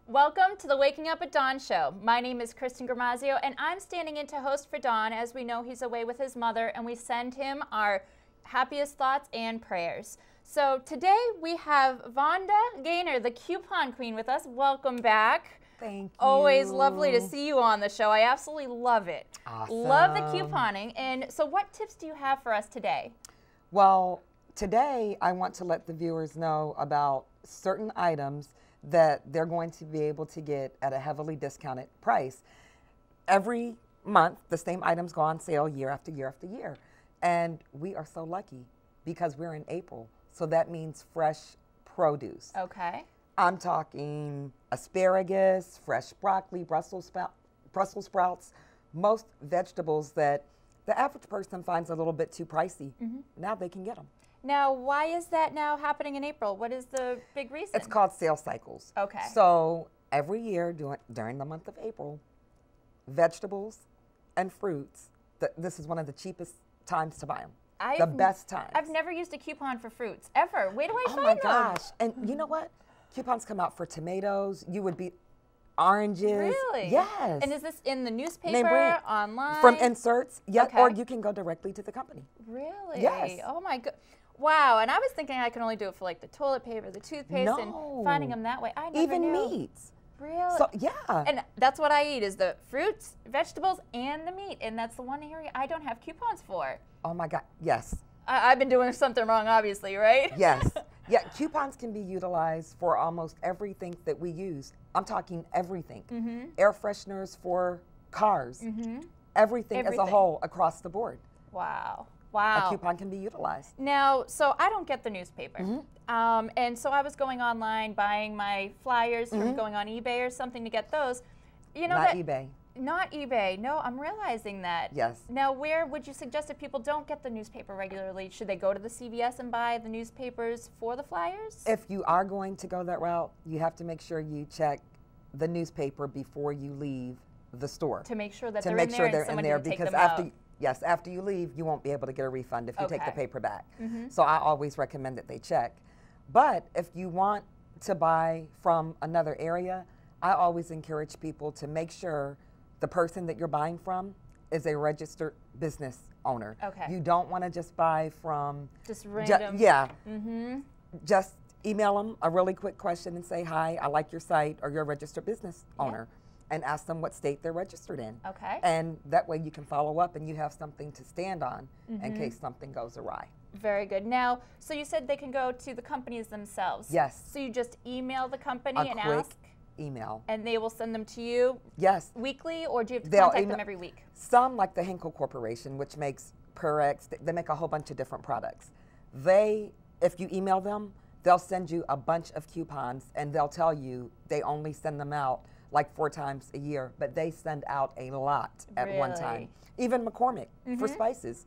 Welcome to the Waking Up with Don show. My name is Kristen Gramazio, and I'm standing in to host for Don. As we know, he's away with his mother, and we send him our happiest thoughts and prayers. So today we have Vonda Gaynor, the coupon queen, with us. Welcome back. Thank you. Always lovely to see you on the show. I absolutely love it. Awesome. Love the couponing. And so what tips do you have for us today? Well, today I want to let the viewers know about certain items that they're going to be able to get at a heavily discounted price. Every month, the same items go on sale year after year after year. And we are so lucky because we're in April. So that means fresh produce. Okay. I'm talking asparagus, fresh broccoli, Brussels sprouts, most vegetables that the average person finds a little bit too pricey. Now they can get them. Now, why is that now happening in April? What is the big reason? It's called sales cycles. Okay. So every year during the month of April, vegetables and fruits, this is one of the cheapest times to buy them. The best times. I've never used a coupon for fruits, ever. Where do I find them? Oh my gosh. And you know what? Coupons come out for tomatoes. You would be oranges. Really? Yes. And is this in the newspaper, online? From inserts, yes, Okay. or you can go directly to the company. Really? Yes. Oh my god. Wow, and I was thinking I can only do it for like the toilet paper, the toothpaste, and finding them that way. I never Even knew. meats. Really? So, yeah. And that's what I eat, is the fruits, vegetables, and the meat. And that's the one area I don't have coupons for. Oh my God, yes. I've been doing something wrong, obviously, right? Yes. Yeah, coupons can be utilized for almost everything that we use. I'm talking everything. Air fresheners for cars. Everything as a whole across the board. Wow. Wow. A coupon can be utilized. Now, so I don't get the newspaper. And so I was going online, buying my flyers from going on eBay or something to get those. You know, Not eBay. Not eBay. No, I'm realizing that. Yes. Now, where would you suggest if people don't get the newspaper regularly? Should they go to the CVS and buy the newspapers for the flyers? If you are going to go that route, you have to make sure you check the newspaper before you leave the store. To make sure that to they're make in there sure and they're in someone there didn't take because them after out. yes, after you leave, you won't be able to get a refund if you take the Okay. paper back. So I always recommend that they check. But if you want to buy from another area, I always encourage people to make sure the person that you're buying from is a registered business owner. Okay. You don't want to just buy from Just random. Just email them a really quick question and say, hi, I like your site, or you're a registered business owner, and ask them what state they're registered in. Okay. And that way you can follow up and you have something to stand on in case something goes awry. Very good. Now, so you said they can go to the companies themselves. Yes. So you just email the company A and quick ask? email. And they will send them to you Yes. weekly, or do you have to They'll contact them email- every week? Some, like the Henkel Corporation, which makes Purex, they make a whole bunch of different products. If you email them, they'll send you a bunch of coupons, and they'll tell you they only send them out like 4 times a year, but they send out a lot at one time. Really? Even McCormick for spices.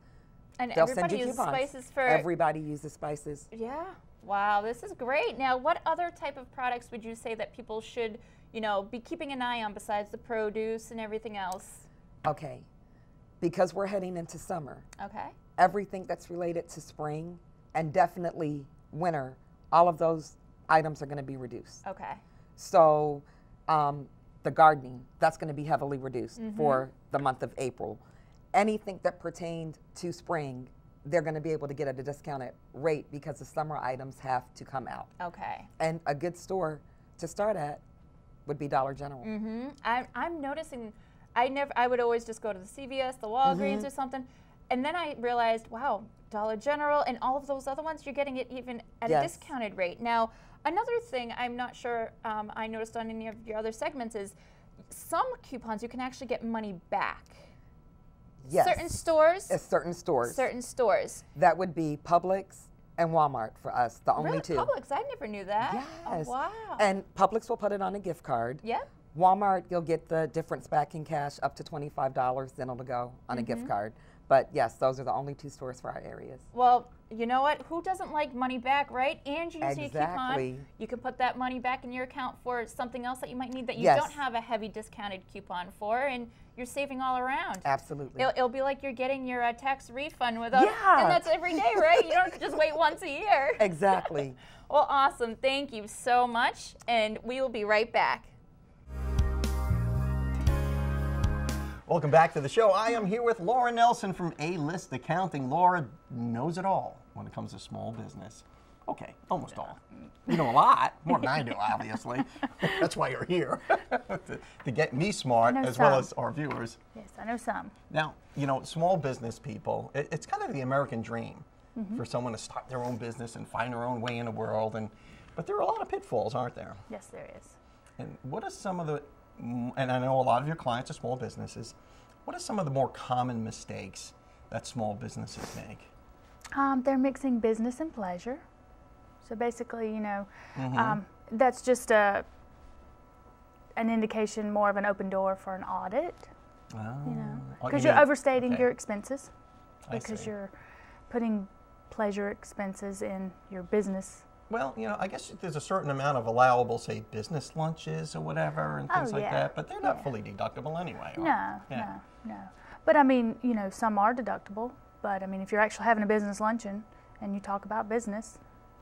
And They'll send everybody you uses coupons. spices for... Everybody uses spices. Yeah. Wow, this is great. Now, what other type of products would you say that people should, you know, be keeping an eye on besides the produce and everything else? Okay, because we're heading into summer. Okay. Everything that's related to spring and definitely winter, all of those items are going to be reduced. Okay. So the gardening, that's going to be heavily reduced for the month of April. Anything that pertained to spring, they're going to be able to get at a discounted rate because the summer items have to come out. Okay. And a good store to start at would be Dollar General. I'm noticing, I would always just go to the CVS, the Walgreens or something, and then I realized, wow, Dollar General and all of those other ones, you're getting it even at a discounted rate. Now, another thing I'm not sure I noticed on any of your other segments is some coupons you can actually get money back. Yes. Certain stores? Certain stores. Certain stores. That would be Publix and Walmart for us, the only Really? two. Publix? I never knew that. Yes. Oh, wow. And Publix will put it on a gift card. Yep. Walmart, you'll get the difference back in cash up to $25, then it'll go on a gift card. But yes, those are the only 2 stores for our areas. Well, you know what? Who doesn't like money back, right? And you use a Exactly. coupon. You can put that money back in your account for something else that you might need that you Yes. don't have a heavy discounted coupon for, and you're saving all around. Absolutely. It'll be like you're getting your tax refund without, Yeah. and that's every day, right? You don't just wait once a year. Exactly. Well, awesome. Thank you so much, and we will be right back. Welcome back to the show. I am here with Laura Nelson from A-List Accounting. Laura knows it all when it comes to small business. Okay, almost all. You know a lot, more than I do, obviously. That's why you're here, to get me smart as well as our viewers. Yes, I know some. Now, you know, small business people, it's kind of the American dream for someone to start their own business and find their own way in the world. But there are a lot of pitfalls, aren't there? Yes, there is. And what are some of the, and I know a lot of your clients are small businesses, what are some of the more common mistakes that small businesses make? They're mixing business and pleasure. So basically, you know, that's just an indication more of an open door for an audit. Oh. You know, because you're overstating your expenses, because you're putting pleasure expenses in your business. Well, you know, I guess there's a certain amount of allowable, say, business lunches or whatever and things like that, but they're not fully deductible anyway. No. But I mean, you know, some are deductible, but I mean, if you're actually having a business luncheon and you talk about business,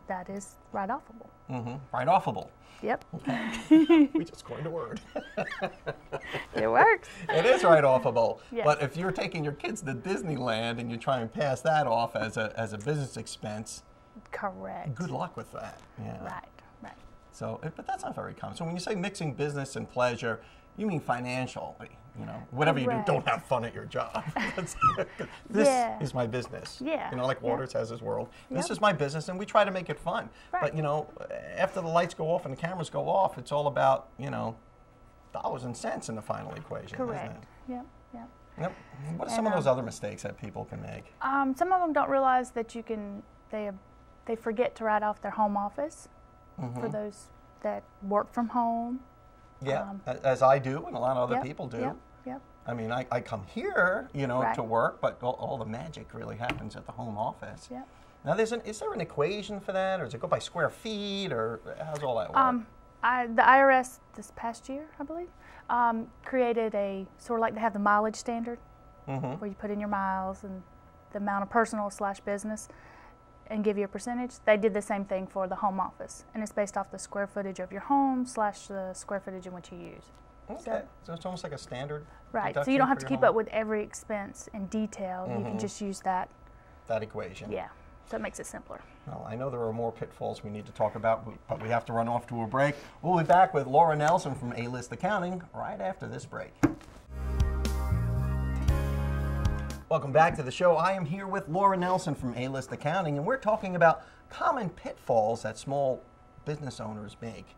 that is write-offable. Write-offable. Yep. Okay. We just coined a word. It works. It is write-offable. Yes. But if you're taking your kids to Disneyland and you try and pass that off as a business expense, correct. Good luck with that. Yeah. Right. So, but that's not very common. So when you say mixing business and pleasure, you mean financially. You know, whatever you do, don't have fun at your job. This is my business. Yeah. You know, like Waters has his world. This is my business, and we try to make it fun. Right. But, you know, after the lights go off and the cameras go off, it's all about, you know, dollars and cents in the final equation. Correct. Isn't it? Yep. What are some of those other mistakes that people can make? Some of them don't realize that you can, they forget to write off their home office for those that work from home. Yeah, as I do and a lot of other people do. Yep. I mean, I come here, you know, to work, but all the magic really happens at the home office. Yep. Now, is there an equation for that, or does it go by square feet, or how's all that work? The IRS this past year, I believe, created a sort of like they have the mileage standard, where you put in your miles and the amount of personal / business, and give you a percentage. They did the same thing for the home office, and it's based off the square footage of your home / the square footage in which you use. Okay, so it's almost like a standard. Right, so you don't have to keep up with every expense in detail. You can just use that equation. Yeah, so it makes it simpler. Well, I know there are more pitfalls we need to talk about, but we have to run off to a break. We'll be back with Laura Nelson from A-List Accounting right after this break. Welcome back to the show. I am here with Laura Nelson from A-List Accounting, and we're talking about common pitfalls that small business owners make.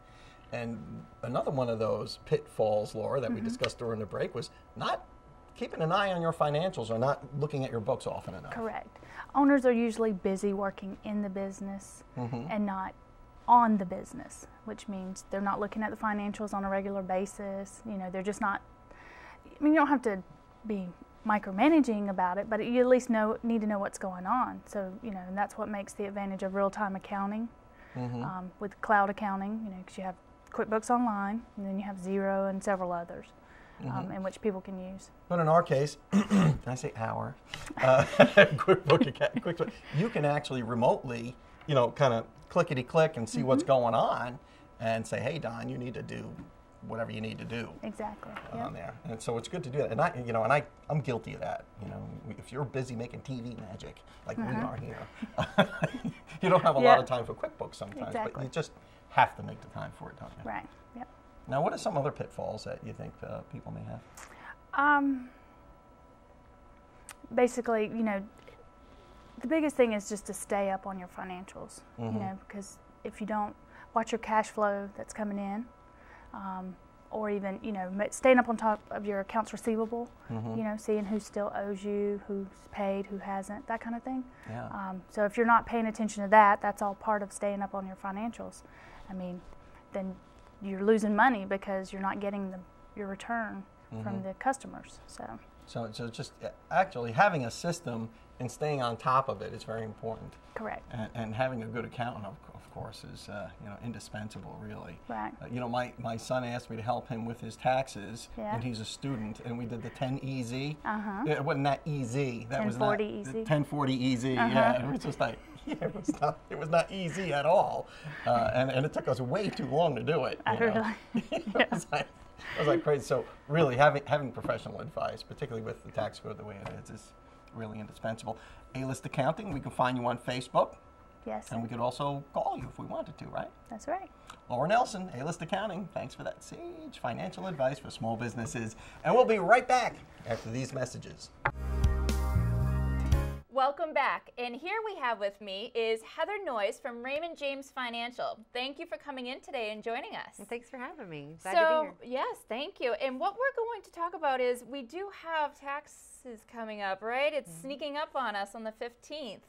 And another one of those pitfalls, Laura, that we discussed during the break was not keeping an eye on your financials or not looking at your books often enough. Correct. Owners are usually busy working in the business and not on the business, which means they're not looking at the financials on a regular basis. You know, they're just not, I mean, you don't have to be micromanaging about it, but you at least need to know what's going on. So, you know, and that's what makes the advantage of real-time accounting with cloud accounting, you know, because you have QuickBooks Online, and then you have Xero and several others in which people can use. But in our case, I say our, QuickBooks, you can actually remotely, you know, kind of clickety-click and see what's going on and say, hey, Don, you need to do whatever you need to do. Exactly. On there. And so it's good to do that. And I'm guilty of that. You know, if you're busy making TV magic like we are here, you don't have a lot of time for QuickBooks sometimes, but you just have to make the time for it, don't you? Right. Yep. Now, what are some other pitfalls that you think people may have? Basically, you know, the biggest thing is just to stay up on your financials, you know, because if you don't watch your cash flow that's coming in, or even, you know, staying up on top of your accounts receivable, you know, seeing who still owes you, who's paid, who hasn't, that kind of thing. Yeah. So if you're not paying attention to that, that's all part of staying up on your financials. I mean, then you're losing money because you're not getting your return from the customers. So just actually having a system and staying on top of it is very important. Correct. And having a good accountant, of course, is you know, indispensable, really. Right. You know, my son asked me to help him with his taxes, and he's a student, and we did the 10 easy. It wasn't that easy. That 1040 easy. 1040 easy. Yeah, it was just like. Yeah, it was not easy at all, and it took us way too long to do it. Really? It was like, I was like crazy. So really having professional advice, particularly with the tax code the way it is really indispensable. A-List Accounting, we can find you on Facebook. Yes. And we could also call you if we wanted to, right? That's right. Laura Nelson, A-List Accounting, thanks for that sage financial advice for small businesses. And we'll be right back after these messages. Welcome back. And here we have with me is Heather Noyes from Raymond James Financial. Thank you for coming in today and joining us. Well, thanks for having me. Glad to be here. Yes, thank you. And what we're going to talk about is we do have taxes coming up, right? It's sneaking up on us on the 15th.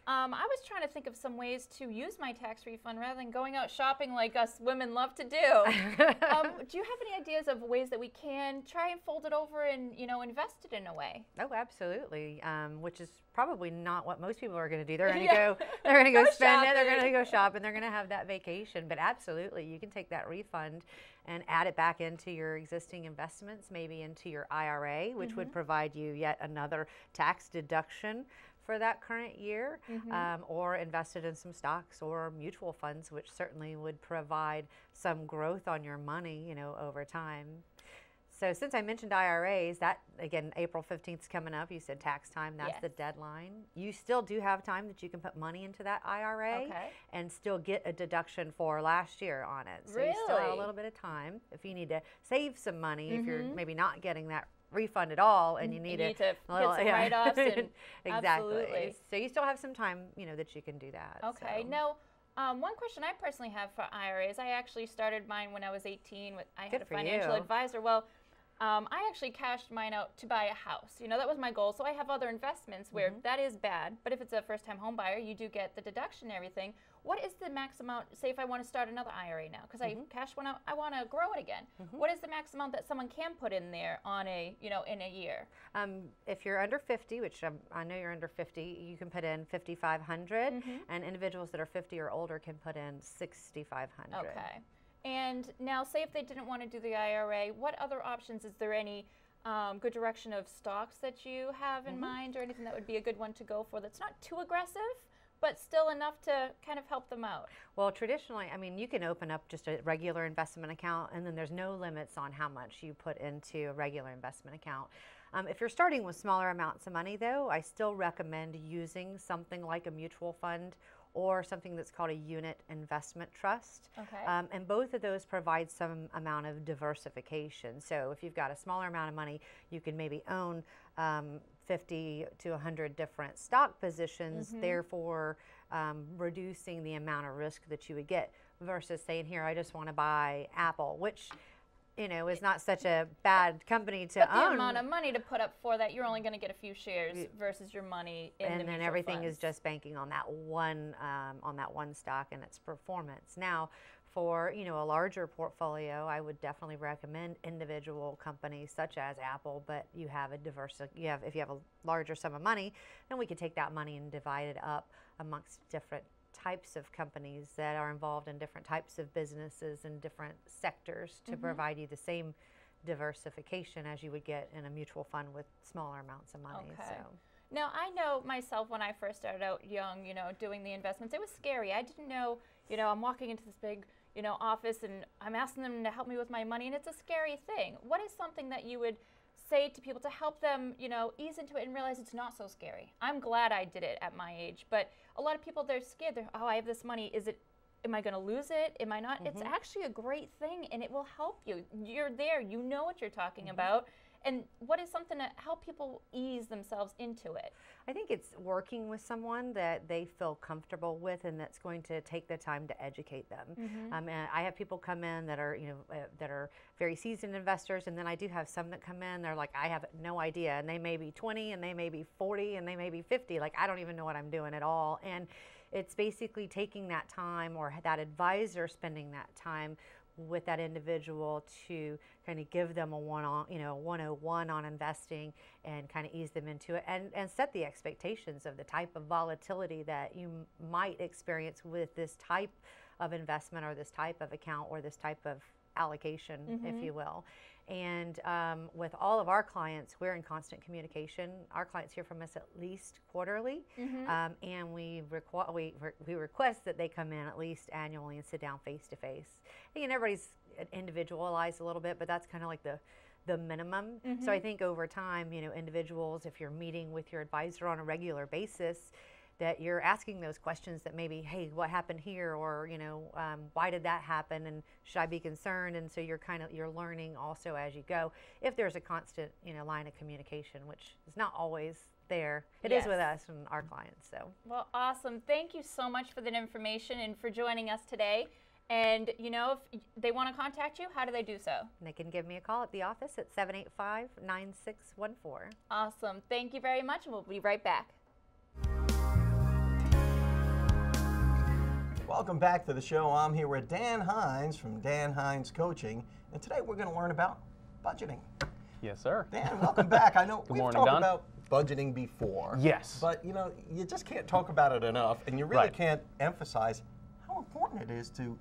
I was trying to think of some ways to use my tax refund rather than going out shopping like us women love to do. Do you have any ideas of ways that we can try and fold it over and, you know, invest it in a way? Oh, absolutely. Which is probably not what most people are going to do. They're going to go. They're going to go spend it. They're going to go shop, and they're going to have that vacation. But absolutely, you can take that refund and add it back into your existing investments, maybe into your IRA, which would provide you yet another tax deduction for that current year, or invested in some stocks or mutual funds, which certainly would provide some growth on your money, you know, over time. So since I mentioned IRAs, that, again, April 15th is coming up. You said tax time, that's the deadline. You still do have time that you can put money into that IRA and still get a deduction for last year on it. So you still have a little bit of time. If you need to save some money, if you're maybe not getting that refund at all, and you need to get some write-offs. And exactly. Absolutely. So you still have some time, you know, that you can do that. Okay. So. Now, one question I personally have for IRAs, I actually started mine when I was 18. I had a financial advisor. Well, I actually cashed mine out to buy a house. You know, that was my goal. So I have other investments where that is bad. But if it's a first-time home buyer, you do get the deduction and everything. What is the max amount, say if I want to start another IRA now, because I cashed one out, I want to grow it again. What is the max amount that someone can put in there on a, you know, in a year? If you're under 50, which I know you're under 50, you can put in $5,500, and individuals that are 50 or older can put in $6,500. Okay. And now, say if they didn't want to do the IRA, what other options? Is there any good direction of stocks that you have in mind, or anything that would be a good one to go for that's not too aggressive, but still enough to kind of help them out? Well, traditionally, I mean, you can open up just a regular investment account, and then there's no limits on how much you put into a regular investment account. If you're starting with smaller amounts of money, though, I still recommend using something like a mutual fund or something that's called a unit investment trust. Okay. And both of those provide some amount of diversification. So if you've got a smaller amount of money, you can maybe own 50 to 100 different stock positions, therefore reducing the amount of risk that you would get versus saying, here, I just want to buy Apple, which, you know, is not such a bad company to own. The amount of money to put up for that, you're only going to get a few shares versus your money in the mutual and then everything funds. is just banking on that one stock and its performance. Now, for, you know, a larger portfolio, I would definitely recommend individual companies such as Apple. But you have a if you have a larger sum of money, then we could take that money and divide it up amongst different types of companies that are involved in different types of businesses and different sectors to provide you the same diversification as you would get in a mutual fund with smaller amounts of money. Okay. So. Now, I know myself when I first started out young, you know, doing the investments, it was scary. I didn't know, you know, I'm walking into this big, you know, office and I'm asking them to help me with my money, and it's a scary thing. What is something that you would say to people to help them, you know, ease into it and realize it's not so scary? I'm glad I did it at my age, but a lot of people, they're scared. They're, oh, I have this money. Am I going to lose it? Am I not? It's actually a great thing, and it will help you. You're there. You know what you're talking about. And what is something to help people ease themselves into it? I think it's working with someone that they feel comfortable with and that's going to take the time to educate them. And I have people come in that are, you know, that are very seasoned investors, and then I do have some that come in, they're like, I have no idea, and they may be 20, and they may be 40, and they may be 50. Like, I don't even know what I'm doing at all. And it's basically taking that time, or that advisor spending that time with that individual to kind of give them a 101 on investing and kind of ease them into it, and set the expectations of the type of volatility that you might experience with this type of investment or this type of account or this type of allocation, if you will. And with all of our clients, we're in constant communication. Our clients hear from us at least quarterly, and we request that they come in at least annually and sit down face to face. Again, everybody's individualized a little bit, but that's kind of like the minimum. So I think over time, you know, individuals, if you're meeting with your advisor on a regular basis, that you're asking those questions that maybe, hey, what happened here, or you know, why did that happen, and should I be concerned? And so you're learning also as you go. If there's a constant, you know, line of communication, which is not always there, it is with us and our clients. So well, awesome. Thank you so much for that information and for joining us today. And you know, if they want to contact you, how do they do so? They can give me a call at the office at 785-9614. Awesome. Thank you very much, and we'll be right back. Welcome back to the show. I'm here with Dan Hines from Dan Hines Coaching, and today we're going to learn about budgeting. Yes, sir. Dan, welcome back. I know we've morning, talked Don. about budgeting before. Yes. But you know, you just can't talk about it enough, and you really can't emphasize how important it is to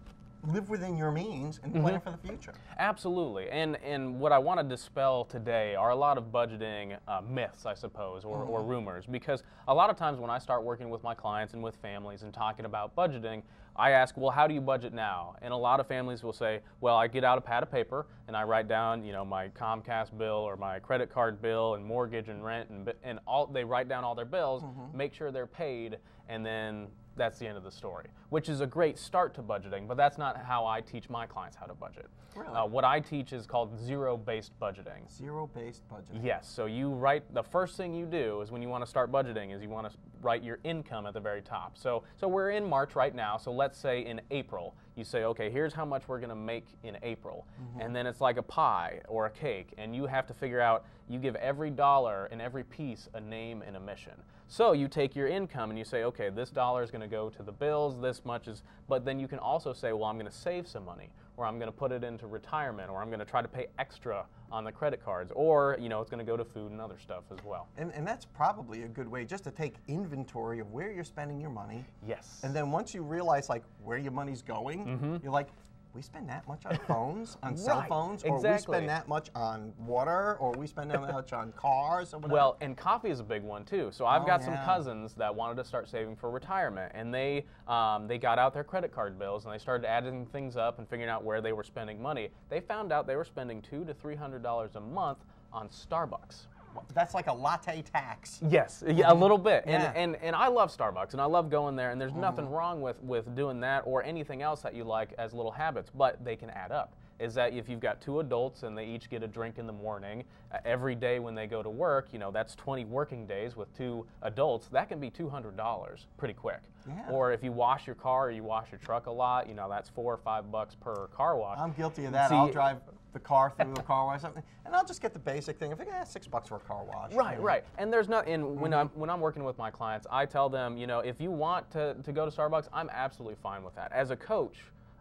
live within your means and plan for the future. Absolutely. And what I want to dispel today are a lot of budgeting myths, I suppose, or rumors, because a lot of times when I start working with my clients and with families and talking about budgeting, I ask, well, how do you budget now? And a lot of families will say, well, I get out a pad of paper and I write down, you know, my Comcast bill or my credit card bill and mortgage and rent, and all, they write down all their bills, make sure they're paid, and then that's the end of the story, which is a great start to budgeting, but that's not how I teach my clients how to budget. Really? What I teach is called zero-based budgeting. Zero-based budgeting. Yes, so you write, the first thing you do is when you want to start budgeting is you want to write your income at the very top. So we're in March right now, so let's say in April, you say, okay, here's how much we're going to make in April. And then it's like a pie or a cake, and you have to figure out, you give every dollar and every piece a name and a mission. So you take your income and you say, okay, this dollar is going to go to the bills, this much is, but then you can also say, well, I'm going to save some money, or I'm going to put it into retirement, or I'm going to try to pay extra on the credit cards, or, you know, it's going to go to food and other stuff as well. And that's probably a good way just to take inventory of where you're spending your money. Yes. And then once you realize like where your money's going, you're like, we spend that much on phones, on cell phones, or we spend that much on water, or we spend that much on cars, or whatever. Well, and coffee is a big one too. So I've got some cousins that wanted to start saving for retirement, and they got out their credit card bills and they started adding things up and figuring out where they were spending money. They found out they were spending $200 to $300 a month on Starbucks. That's like a latte tax. Yes, a little bit. And I love Starbucks, and I love going there, and there's nothing wrong with doing that or anything else that you like as little habits, but they can add up. Is that if you've got two adults and they each get a drink in the morning, every day when they go to work, you know, that's 20 working days with two adults, that can be $200 pretty quick. Yeah. Or if you wash your car or you wash your truck a lot, you know, that's $4 or $5 per car wash. I'm guilty of that. I'll drive the car through the car wash, something, and I'll just get the basic thing. I think, $6 for a car wash. Right. And there's not. And when I'm working with my clients, I tell them, you know, if you want to go to Starbucks, I'm absolutely fine with that. As a coach,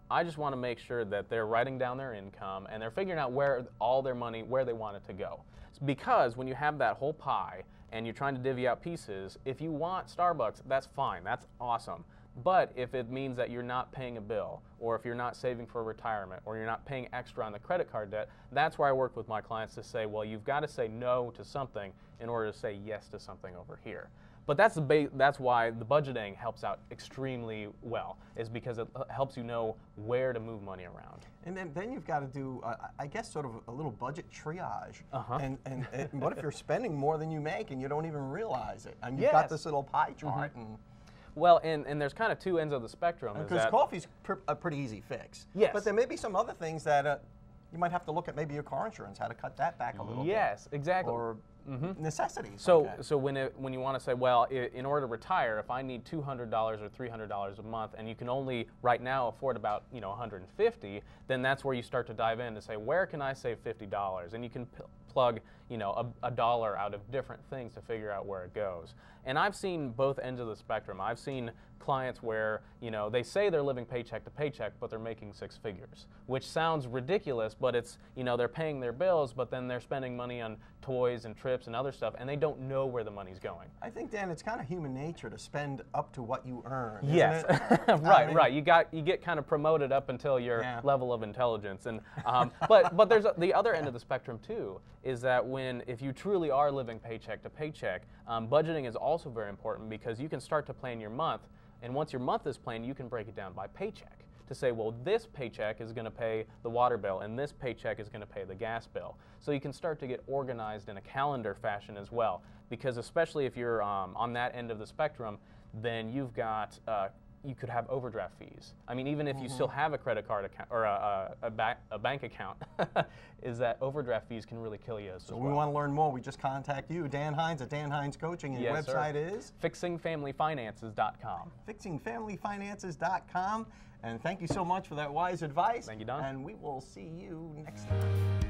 I just want to make sure that they're writing down their income and they're figuring out where all their money, where they want it to go. It's because when you have that whole pie and you're trying to divvy out pieces, if you want Starbucks, that's fine. That's awesome. But if it means that you're not paying a bill, or if you're not saving for retirement, or you're not paying extra on the credit card debt, that's where I work with my clients to say, well, you've got to say no to something in order to say yes to something over here. But that's why the budgeting helps out extremely well, is because it helps you know where to move money around. And then you've got to do, I guess, sort of a little budget triage. And what if you're spending more than you make and you don't even realize it? And you've got this little pie chart. Well, and there's kind of two ends of the spectrum. Because coffee's a pretty easy fix. Yes. But there may be some other things that you might have to look at, maybe your car insurance, how to cut that back a little bit. Yes, exactly. Or necessities. So when you want to say, well, in order to retire, if I need $200 or $300 a month, and you can only right now afford about $150, then that's where you start to dive in to say, where can I save $50? And you can plug a dollar out of different things to figure out where it goes. And I've seen both ends of the spectrum. I've seen clients where, you know, they say they're living paycheck to paycheck, but they're making 6 figures, which sounds ridiculous, but it's, you know, they're paying their bills, but then they're spending money on toys and trips and other stuff, and they don't know where the money's going. I think, Dan, it's kind of human nature to spend up to what you earn. Yes, isn't it? right. You get kind of promoted up until your level of intelligence, and but there's the other end of the spectrum too. Is that if you truly are living paycheck to paycheck, budgeting is also very important, because you can start to plan your month, and once your month is planned, you can break it down by paycheck to say, well, this paycheck is going to pay the water bill, and this paycheck is going to pay the gas bill. So you can start to get organized in a calendar fashion as well, because especially if you're on that end of the spectrum, then you've got you could have overdraft fees. I mean, even if you still have a credit card account or a bank account, is that overdraft fees can really kill you as well. So we want to learn more. We just contact you, Dan Hines at Dan Hines Coaching, and your website is? FixingFamilyFinances.com. FixingFamilyFinances.com. And thank you so much for that wise advice. Thank you, Don. And we will see you next time.